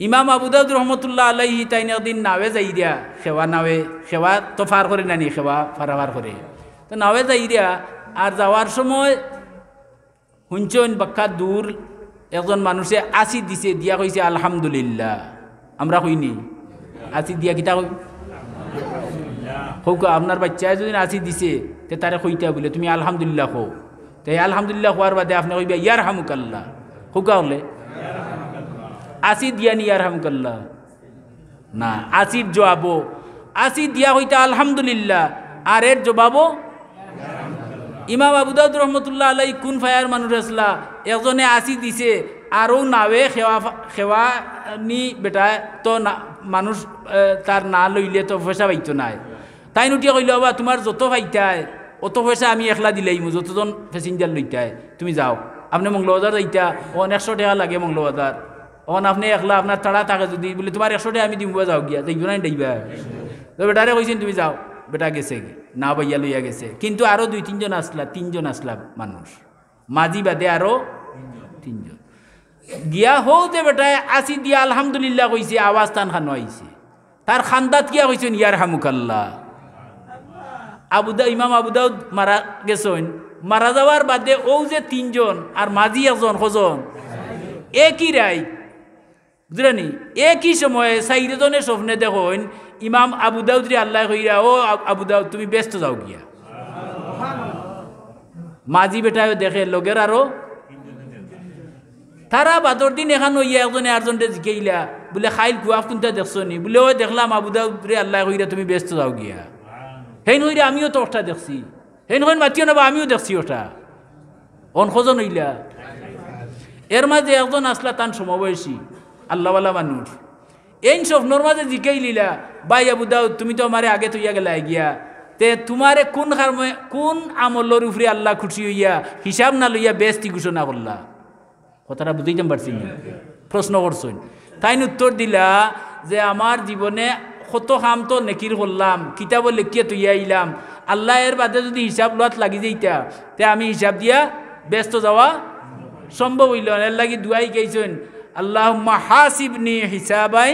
ইমাম আবু দাউদ রহমতুল্লাহ আলাইহি তাইন একদিন নাওয়ে যাই দিয়া সেবা নাওয়ে সেবা তো ফার করে নানি সেবা ফারাফার করে তো নাওয়ে যাই দিয়া আর যাওয়ার সময় শুনছেন বাক্কা দূর একজন মানুষে আসি দিছে দিয়া কইছে আলহামদুলিল্লাহ। আমরা কইনি আসি দিয়া কিতা কই হোক আপনার বাচ্চায় যদি আসি দিছে তে তারে কইতা বলে তুমি আলহামদুলিল্লাহ কো তাই আলহামদুলিল্লাহ হওয়ার বাদে আপনি কইবা ইয়ার হামুকাল্লাহ হুকা হলে আসি দিয়া নি ইয়ার হামুকাল্লাহ না আসির জবাবো আসি দিয়া হইতা আলহামদুলিল্লাহ আর এর জবাবো ইমাম আবু দাউদ রহমতুল্লাহ আলাই কোন ফায়ার মানুষ আসলা একজনে আসি দিছে আরও নাওয়ে খেওয়া নি বেটা তো মানুষ তার না লইলে তো পয়সা পাইতো নাই তাই নুটিয়া কইল বাবা তোমার যত পাইতায় অত পয়সা আমি একলা দিলেই যতজন প্যাসেঞ্জার লইতায় তুমি যাও আপনি মঙ্গলবাজার যাইতা ওখানে 100 টাকা লাগে মঙ্গলবাজার ওখানে আপনি একলা আপনার তাড়া থাকে যদি বলে তোমার 100 টাকা আমি দিব যাও গিয়া যাইব না যাইবা তো বেটারে কইছেন তুমি যাও বেটা গেছে না বাইয়া লইয়া গেছে কিন্তু আরও 2-3 জন আসলা 3 জন আসলা মানুষ মাঝি বাদে আরও 3 জন গিয়া হৌতে বেটায় আসি দিয়া আলহামদুলিল্লাহ কইছে আওয়াজ টান খানো আইছে তার খান্দাত কিয়া কইছেন ইয়ার হামুকাল্লাহ। ইমাম আবু দাউদ মারা গেছেন মারা যাওয়ার বাদে ও যে 3 জন আর মাঝি একজন কজন একই রায় বুঝলেনি একই সময়ে 4 জনের স্বপ্নে দেখুন ইমাম আবু দাউদ রে আল্লাহ কইরা ও আবু দাউদ তুমি ব্যস্ত যাও গিয়া মাঝি বেটায় দেখে লগের আরো তারা বাদর দিন এখান ইয়া একজনে আরজনটা জিকাইলা বলে খাইল কুয়াফ কোনটা দেখছো নি বলে ও দেখলাম আবু দাউদ রে আল্লাহ কইরা তুমি ব্যস্ত যাও গিয়া হেন হইরা আমিও তো ওটা দেখছি হেন হইন মাতিও না আমিও দেখছি ওটা অনখজন হইলা এর মাঝে একজন আসলা তান সমবয়সী আল্লাহওয়ালা মানুষ এই স্বপ্নর মাঝে জিকাই লিলা ভাই আবু দাউদ তুমি তো আমারে আগে তৈয়া গেলা গিয়া তে তোমারে কোন আমলের উপরে আল্লাহ খুশি হইয়া হিসাব না লইয়া বেস্তি ঘোষণা করলা কথাটা বুঝাইতে পারছি প্রশ্ন করছেন তাই উত্তর দিলা যে আমার জীবনে কত কাম তো নেকির করলাম কিতাব লেখিয়া তৈয়া আইলাম আল্লাহ এর বাদে যদি হিসাব লোয়াত লাগি যাইতা তে আমি হিসাব দিয়া ব্যস্ত যাওয়া সম্ভব হইল এর লাগি দুয়াই গাইছেন আল্লাহুম্মা হাসিবনি হিসাবাই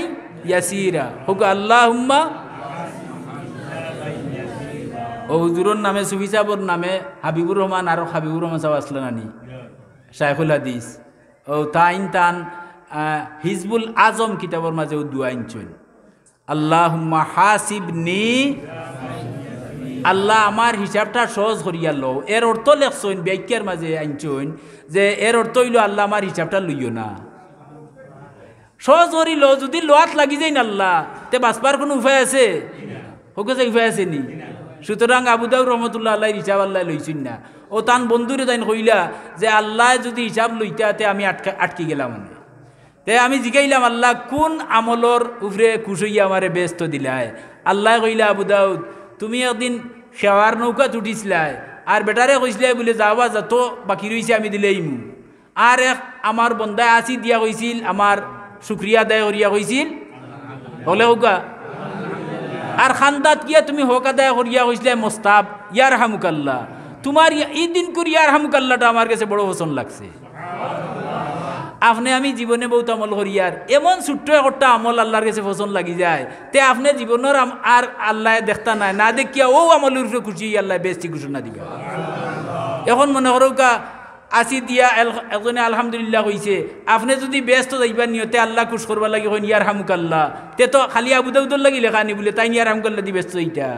ইয়াসিরা হোক আল্লাহুম্মা ও হুজুরের নামে সুফি সাহেবর নামে হাবিবুর রহমান আর হাবিবুর রহমান সাহেব আসলেন আনি শাইখুল হাদিস ও তাইন তান হিজবুল আজম কিতাবর মাঝে দুয়া আনছেন আল্লাহুম্মা হাসিবনি আল্লাহ আমার হিসাবটা সহজ করিয়া লো এর অর্থ লেখছেন ব্যাখ্যার মাঝে আনছেন যে এর অর্থ হইল আল্লাহ আমার হিসাবটা লইও না সহজ করি লো যদি লোয়াত লাগি যায় না আল্লাহ তে বাঁচবার কোনো উপায় আছে হোক যে উপায় আছে নি সুতরাং আবু দাউদ রহমতুল্লাহ আল্লাহ হিসাব আল্লাহ লইছেন না ও তান বন্ধুরে তাই কইলা যে আল্লাহ যদি হিসাব লইতাতে আমি আটকি গেলাম মানে তে আমি জিগাইলাম আল্লাহ কোন আমলর উপরে খুশ হইয়া আমারে ব্যস্ত দিলাই আল্লাহ কইলা আবু দাউদ তুমি একদিন সেওয়ার নৌকা উঠিছিলাই আর বেটারে কইসলাই বলে যাওয়া যত বাকি রয়েছে আমি দিলেইম আর এক আমার বন্দায় আসি দিয়া কইছিল আমার শুক্রিয়া আদায় করিয়া কইছিল হলে হোকা আর খান্দাত গিয়া তুমি হক আদায় করিয়া কইসলাই মোস্তাব ইয়ার হামুকাল্লাহ তোমার এই দিন করি ইয়ার হামুকাল্লাহটা আমার কাছে বড় পছন্দ লাগছে আপনি আমি জীবনে বহুত আমল করিয়ার এমন ছোট্ট একটা আমল আল্লাহর কাছে পছন্দ লাগি যায় তে আপনি জীবনের আর আল্লাহ দেখতা নাই না দেখিয়া ও আমলের উপরে খুশি আল্লাহ বেশি ঘোষণা দিবা এখন মনে করো কা আসি দিয়া একজনে আলহামদুলিল্লাহ কইছে আপনি যদি ব্যস্ত যাইবার নিয়তে আল্লাহ খুশ করবার লাগে কইন ইয়ার হামুকাল্লাহ তে তো খালি আবু দাউদর লাগি লেখা নি বলে তাই ইয়ার হামুকাল্লাহ দি ব্যস্ত যাইতা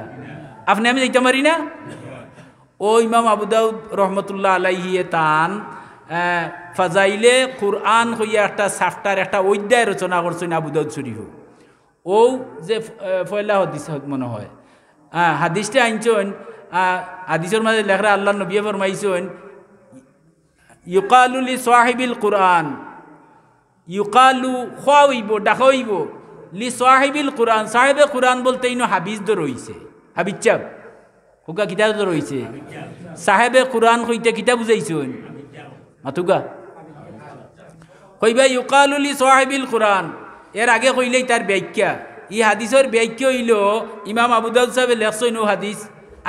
আপনি আমি যাইতে পারি না ও ইমাম আবু দাউদ রহমতুল্লাহ আলাইহি তান ফাজাইলে কুরআন হইয়া একটা সাফটার একটা অধ্যায় রচনা করছেন আবু দাউদ শরীফ ও যে পয়লা হাদিস মনে হয় হাদিসটা আনছেন হাদিসের মাঝে লেখরা আল্লাহ নবী ফরমাইছেন ইউকালু লি সাহিবিল কুরআন ইউকালু খাওয়াইব ডাকাইব লি সাহিবিল কুরআন সাহেবে কুরআন বলতে ইনো হাবিজ দ রইছে হাবিজ চাপ হুকা কিতাব দ রইছে সাহেবে কুরআন কইতে কিতাব বুঝাইছেন মাতুগা কইবা ইউকালু লি সাহিবিল কুরআন এর আগে কইলেই তার ব্যাখ্যা এই হাদিসের ব্যাখ্যা হইল ইমাম আবু দাউদ সাহেব লেখছেন ও হাদিস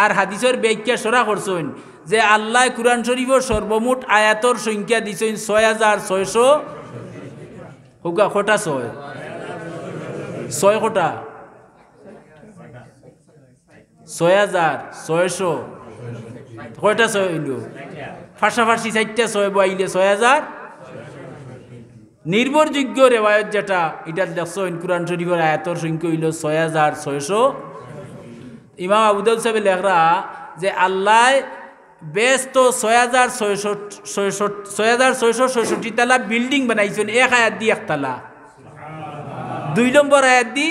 আর হাদিসের ব্যাখ্যা সরা করছেন যে আল্লাহ কুরআন শরীফের সর্বমোট আয়াতর সংখ্যা দিছেন 6600 হুকা খোটা 6 ছয় কোটা 6,600 কয়টা ছয় হইল ফাঁসাফাঁসি 4টা ছয় বইলে 6,000 নির্ভরযোগ্য রেওয়ায়ত যেটা এটা দেখছো কুরআন শরীফের আয়াতর সংখ্যা হইল 6,600 ইমাম আবু দাউদ সাহেব লেখরা যে আল্লাহ ব্যস্ত 6,666 তালা বিল্ডিং বানাইছেন এক আয়াত দি একতলা 2 নম্বর আয়াত দি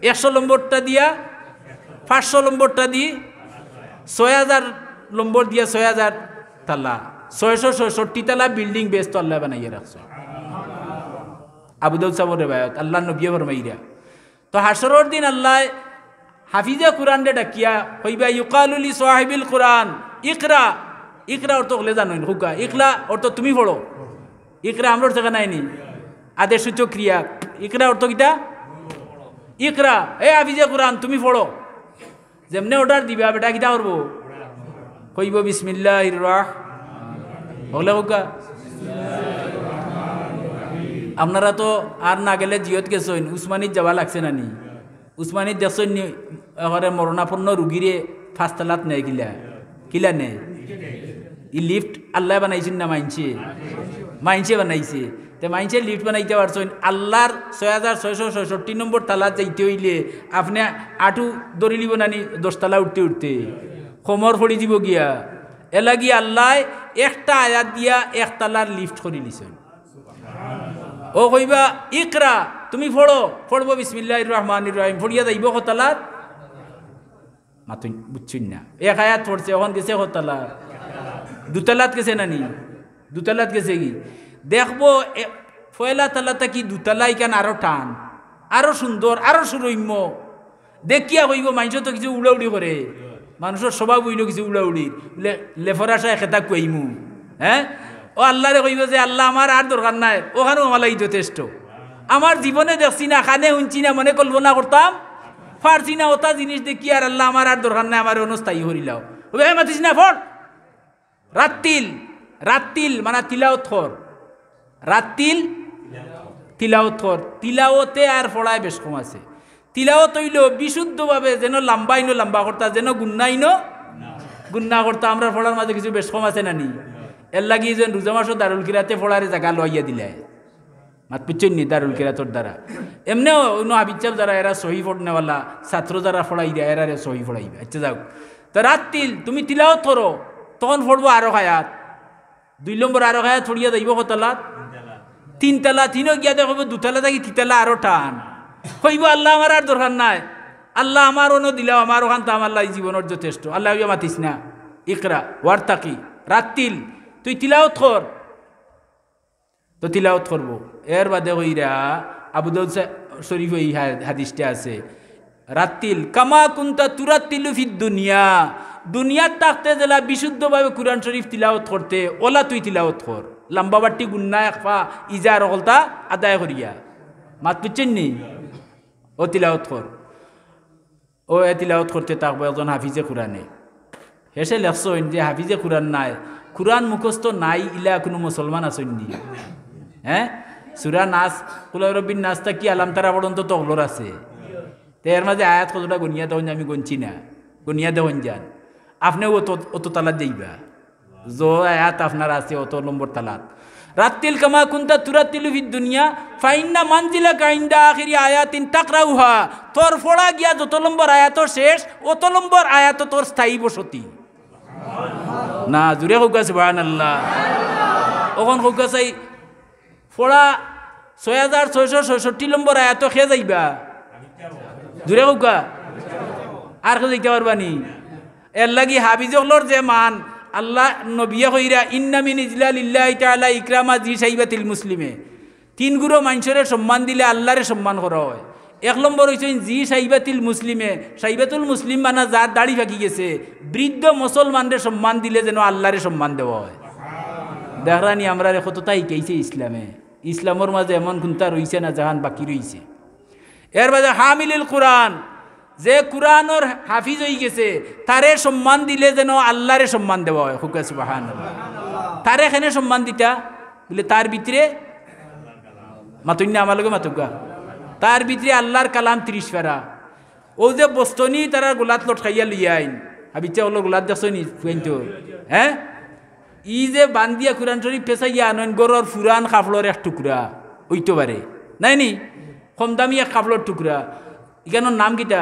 100 নম্বরটা দিয়া 500 নম্বরটা দি 6,000 নম্বর দিয়া 6,000 তালা 666 তালা বিল্ডিং ব্যস্ত আল্লাহ বানাইয়া রাখছে আবু দাউদ সাহেবের রিওয়ায়াত আল্লাহ নবী ফরমাইরা তো হাসরের দিন আল্লাহ হাফিজে কুরআন রে ডাকিয়া হইবা ইউকালু লি সাহিবিল কুরআন ইকরা ইকরা অর্থ হলে জানেন হুকা ইকরা অর্থ তুমি পড়ো ইকরা আমরার জায়গা নাইনি আদেশ সূচক ক্রিয়া ইকরা অর্থ কিটা ইকরা এ হাফিজে কুরআন তুমি পড়ো যেমনে অর্ডার দিবা বেটা কিটা করবো কইব বিসমিল্লাহির রাহমানির বলে হুকা আপনারা তো আর না গেলে জিয়ত গেছেন উসমানিত যাওয়া লাগছে না নি উসমানিত দেখছেন এবারে মরণাপন্ন রুগীরে 5 তালাত নেয় কিলা নেয় ই লিফট আল্লাহ বানাইছেন না মাইনছে বানাইছে তে মাইনছে লিফট বানাইতে পারছেন আল্লাহর 6,666 নম্বর তালাত যাইতে হইলে আপনি আঁটু দড়ি লিব নানি 10 তালা উঠতে কোমর ফড়ি দিব গিয়া এলাগি আল্লাহ একটা আয়াত দিয়া 1 তালার লিফট করে দিছেন ও কইবা ইকরা তুমি পড়বো বিসমিল্লাহির রহমানির রহিম পড়িয়া যাইব কতালার মাতুন বুঝছুন না এক আয়াত পড়ছে এখন গেছে কতালার 2 তালাত গেছে নানি 2 তালাত গেছে কি দেখবো পয়লা তালাটা কি 2 তালাই কেন আরো টান আরো সুন্দর আরো সুরম্য দেখিয়া কইব মানুষ তো কিছু উড়াউড়ি করে মানুষের স্বভাব হইল কিছু উড়াউড়ির লেফরাশায় খেতা কইমু হ্যাঁ ও আল্লাহ রে কইব যে আল্লাহ আমার আর দরকার নাই ওখানেও আমার লাগি যথেষ্ট আমার জীবনে দেখছি না কানে শুনছি না মনে কল্পনা করতাম পারছি না ওটা জিনিস দেখি আর আল্লাহ আমার আর দরকার নাই আমার অনুস্থায়ী হরিলাও মাতিস না ফট রাত্তিল মানে তিলাওত কর রাত্তিল তিলাওত কর তিলাওতে আর ফড়ায় বেশ কম আছে তিলাওত হইল বিশুদ্ধভাবে যেন লম্বা করতা যেন গুন্না করতা আমরা ফড়ার মাঝে কিছু বেশ কম আছে না নি এর লাগি যেন রোজা মাসও দারুল কিরাতে ফড়ারে জায়গা লইয়া দিলে মাত পুচ্ছেন নি দারুল কিরাতর দ্বারা এমনিও অন্য হাবিচার দ্বারা এরা সহি ফোড়নেওয়ালা ছাত্র যারা ফড়াই দেয় এরা সহি ফড়াইবে আচ্ছা যাও তো রাত্তিল তুমি তিলাওত করো তখন ফড়বো আরো আয়াত 2 নম্বর আরো আয়াত ফড়িয়া যাইব কতলা 3 তালা 3 গিয়া দেখব 2 তালা থাকি 3 তালা আরো টান কইব আল্লাহ আমার আর দরকার নাই আল্লাহ আমার অন্য দিলাও আমার ওখান তো আমার জীবনের যথেষ্ট আল্লাহ মাতিস না ইকরা ওয়ারতাকি রাত্তিল তুই তিলাওত কর তো তিলাওত করবো এর বাদে কইরা আবু দাউদ শরীফ এই হাদিসটা আছে রাত্তিল কামা কুনতা তুরাত্তিলু ফিদ দুনিয়াত থাকতে জেলা বিশুদ্ধভাবে কুরআন শরীফ তিলাওত করতে ওলা তুই তিলাওত কর লম্বা বাটি গুন্না একফা ইজার হলতা আদায় করিয়া মাত বুঝছেন নি ও তিলাওত কর ও এ তিলাওত করতে থাকবো একজন হাফিজে কুরআনে হেসে লেখছেন যে হাফিজে কুরআন নাই কুরআন মুখস্থ নাই ইলা কোনো মুসলমান আসেননি হ্যাঁ সূরা নাস কুল রব্বিন নাসটা কি আলাম তারা পর্যন্ত তো হলোর আছে তো এর মাঝে আয়াত কতটা গনিয়া দেওয়া আমি গনছি না গনিয়া দেওয়ান যান আপনি অত তালাত যাইবা যো আয়াত আপনার আছে অত নম্বর তালাত রাত্তিল কামা কুনতা তুরাত্তিলু ফিদ দুনিয়া ফাইন্না মানজিলাকা ইনদা আখিরি আয়াতিন তাকরাউহা তোর ফড়া গিয়া যত নম্বর আয়াত শেষ অত নম্বর আয়াত তোর স্থায়ী বসতি না জুড়ে হোকা সুবহানাল্লাহ ওখন হোকা চাই ফড়া 6,666 নম্বর আয়াত খেয়ে যাইবা জুড়ে হোকা আর কে যাইতে পারবানি এর লাগি হাবিজুল্লাহর যে মান আল্লাহ নবিয়া কইরা ইন্না মিন ইজলালিল্লাহি তাআলা ইকরামা জি সাইবাতিল মুসলিমে 3 গুরো মানুষের সম্মান দিলে আল্লাহরে সম্মান করা হয় 1 নম্বর হইছেন জি সাইবাতিল মুসলিমে সাইবাতুল মুসলিম মানে যার দাড়ি ফাঁকি গেছে বৃদ্ধ মুসলমানদের সম্মান দিলে যেন আল্লাহরে সম্মান দেওয়া হয় দেখরানি আমরা কতটাই কেইছে ইসলামের মাঝে এমন কোনটা রইছে না জাহান বাকি রইছে এর বাদে হামিলুল কুরআন যে কুরআনের হাফিজ হয়ে গেছে তারে সম্মান দিলে যেন আল্লাহরে সম্মান দেওয়া হয় হুকা সুবহানাল্লাহ তারে এখানে সম্মান দিতা বলে তার ভিতরে মাতুন না আমালকে মাতুকা তার ভিতরে আল্লাহর কালাম 30 পারা ও যে বস্তনি তারা গোলাত লটকাইয়া লইয়া আইন আবিচা হলো গোলাত দেখছনি ফুয়েনতো হ্যাঁ ই যে বান্দিয়া কুরআন শরীফ পেছাইয়া আনন গরর ফুরান কাপড়ের এক টুকরা ওইতো পারে নাই নি কম দামি এক কাপড়ের টুকরা ইখানোর নাম কিটা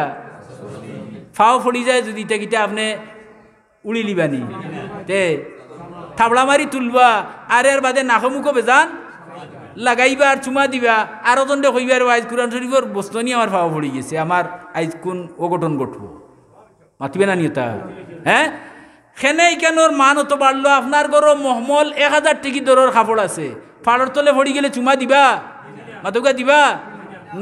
ফাও ফড়ি যায় যদি ইটা কিটা আপনি উড়ি লিবানি তে থাবড়া মারি তুলবা আর এর বাদে নাকমুখো বেজান লাগাইবা আর চুমা দিবা আরো জনটা কইবার আইজ কুরআন শরীফের বস্তনি আমার ফাও পড়ে গেছে আমার আইজ কোন অঘটন ঘটবো মাতিবে না নিয়তা হ্যাঁ খেনে কেনর মান অত বাড়লো আপনার গরো মহমল 1000 টিকি দরের কাপড় আছে ফাড়র তলে পড়ি গেলে চুমা দিবা মাতুকা দিবা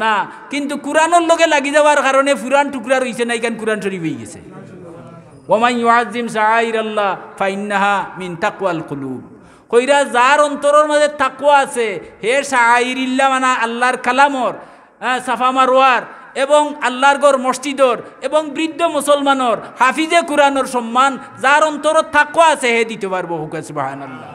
না কিন্তু কুরআনের লগে লাগি যাওয়ার কারণে ফুরান টুকরা রইছে না ইকান কুরআন শরীফ হয়ে গেছে ওয়ামান ইউআযযিম শাআইরাল্লাহ ফাইন্নাহা মিন তাকওয়াল কুলুব কইরা যার অন্তরের মাঝে তাকওয়া আছে হে শাআইরিল্লাহ মানে আল্লাহর কালামর সাফা মারওয়ার এবং আল্লাহর ঘর মসজিদর এবং বৃদ্ধ মুসলমানর হাফিজে কুরআনের সম্মান যার অন্তরের তাকওয়া আছে হে দিতে পারবো সুবহানাল্লাহ।